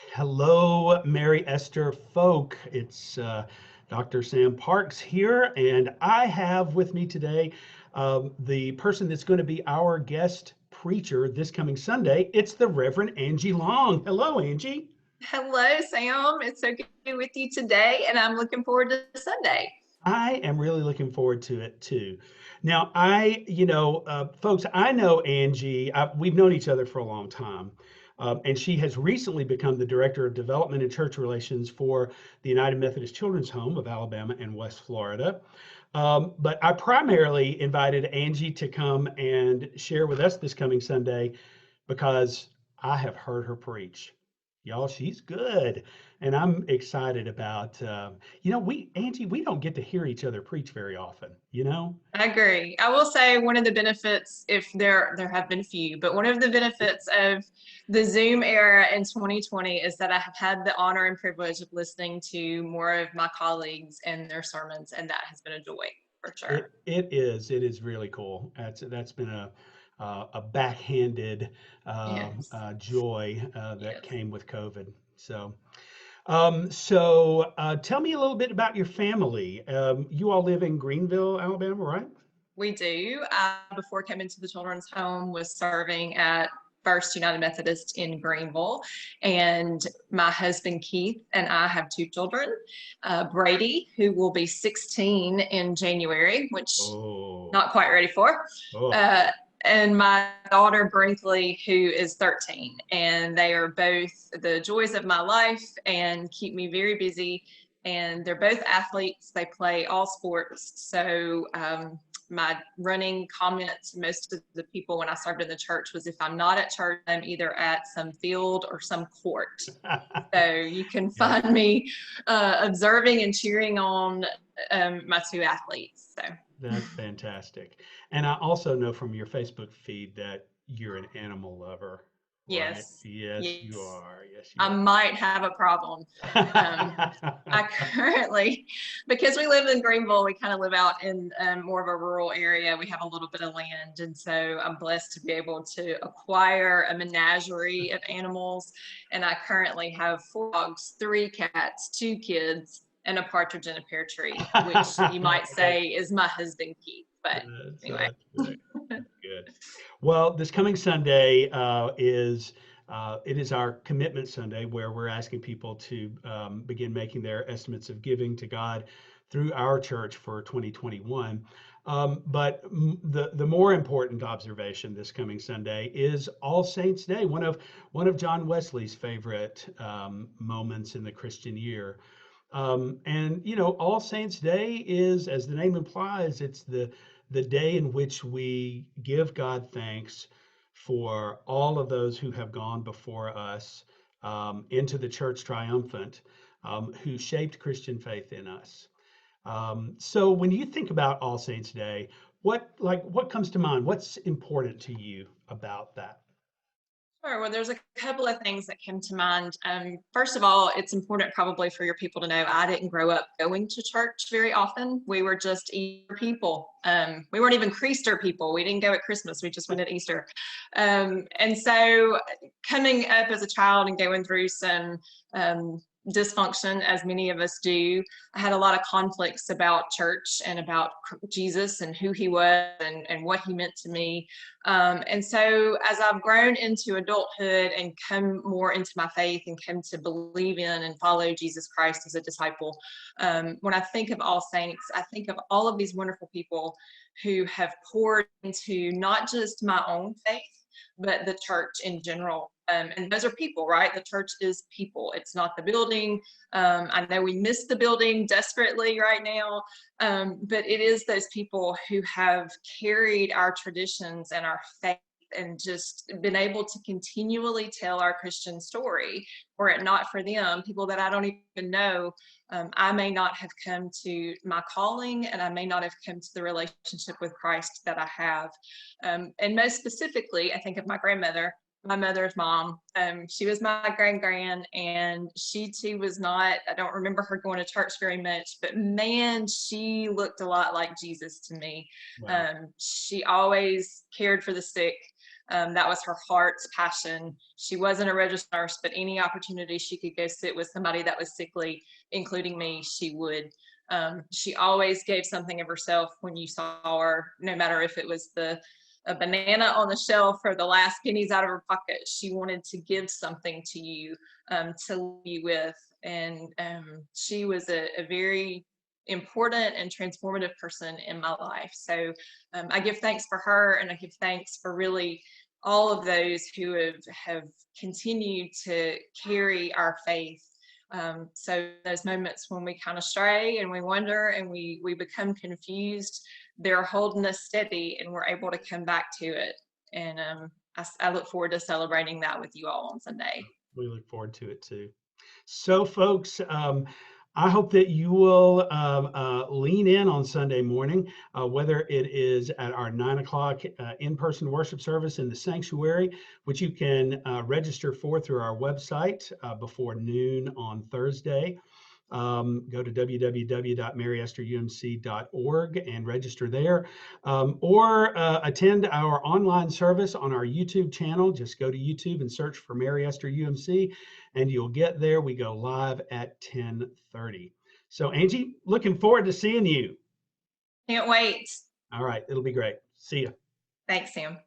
Hello, Mary Esther Folk. It's Dr. Sam Parks here, and I have with me today the person that's going to be our guest preacher this coming Sunday. It's the Reverend Angie Long. Hello, Angie. Hello, Sam. It's so good to be with you today, and I'm looking forward to Sunday. I am really looking forward to it too. Now, folks, I know Angie. We've known each other for a long time, and she has recently become the Director of Development and Church Relations for the United Methodist Children's Home of Alabama and West Florida. But I primarily invited Angie to come and share with us this coming Sunday because I have heard her preach. Y'all, she's good. And I'm excited about, Angie, we don't get to hear each other preach very often, you know? I agree. I will say one of the benefits, if there have been few, but one of the benefits of the Zoom era in 2020 is that I have had the honor and privilege of listening to more of my colleagues and their sermons, and that has been a joy for sure. It is really cool. That's been a backhanded Yes, joy that yes. came with COVID. Tell me a little bit about your family. You all live in Greenville, Alabama, right? We do. Before coming to the children's home, was serving at First United Methodist in Greenville, and my husband Keith and I have two children, Brady, who will be 16 in January, which Oh, not quite ready for, oh, uh, and my daughter Brinkley, who is 13, and they are both the joys of my life and keep me very busy. And they're both athletes; they play all sports. So my running comment to most of the people when I served in the church was, if I'm not at church, I'm either at some field or some court. So you can yeah. find me observing and cheering on my two athletes. So That's fantastic. And I also know from your Facebook feed that you're an animal lover, right? yes, Yes, you yes, are. Yes, I you might have a problem. Um, I are. currently, because we live in Greenville, we kind of live out in more of a rural area. We have a little bit of land. And so I'm blessed to be able to acquire a menagerie of animals. And I currently have four dogs, three cats, two kids, and a partridge in a pear tree, which you might say is my husband Keith. But anyway. That's good. That's good. Well, this coming Sunday it is our commitment Sunday where we're asking people to begin making their estimates of giving to God through our church for 2021. But the more important observation this coming Sunday is All Saints Day, one of John Wesley's favorite moments in the Christian year. And All Saints Day is, as the name implies, it's the day in which we give God thanks for all of those who have gone before us into the church triumphant, who shaped Christian faith in us. So when you think about All Saints Day, what comes to mind? What's important to you about that? Sure. Well, there's a couple of things that come to mind. First of all, it's important probably for your people to know I didn't grow up going to church very often. We were just Easter people. We weren't even Creaster people. We didn't go at Christmas. We just went at Easter. And so coming up as a child and going through some dysfunction, as many of us do, I had a lot of conflicts about church and about Jesus and who he was and what he meant to me. And so as I've grown into adulthood and come more into my faith and come to believe in and follow Jesus Christ as a disciple, when I think of All Saints, I think of all of these wonderful people who have poured into not just my own faith, but the church in general. And those are people, right? The church is people. It's not the building. I know we miss the building desperately right now, but it is those people who have carried our traditions and our faith and just been able to continually tell our Christian story. Were it not for them, people that I don't even know, I may not have come to my calling and I may not have come to the relationship with Christ that I have. And most specifically, I think of my grandmother, my mother's mom. She was my grand, and she too was not, I don't remember her going to church very much, but man, she looked a lot like Jesus to me. Wow. She always cared for the sick. That was her heart's passion. She wasn't a registered nurse, but any opportunity she could go sit with somebody that was sickly, including me, she would. She always gave something of herself when you saw her, no matter if it was a banana on the shelf or the last pennies out of her pocket. She wanted to give something to you, to leave you with. And she was a very important and transformative person in my life. So I give thanks for her, and I give thanks for really all of those who have continued to carry our faith. So those moments when we kind of stray and we wonder and we become confused, they're holding us steady and we're able to come back to it. And I look forward to celebrating that with you all on Sunday. We look forward to it too. So, folks, I hope that you will lean in on Sunday morning, whether it is at our 9 o'clock in-person worship service in the sanctuary, which you can register for through our website before noon on Thursday. Go to www.maryestherumc.org and register there, or attend our online service on our YouTube channel. Just go to YouTube and search for Mary Esther UMC, and you'll get there. We go live at 10:30. So, Angie, looking forward to seeing you. Can't wait. All right, it'll be great. See you. Thanks, Sam.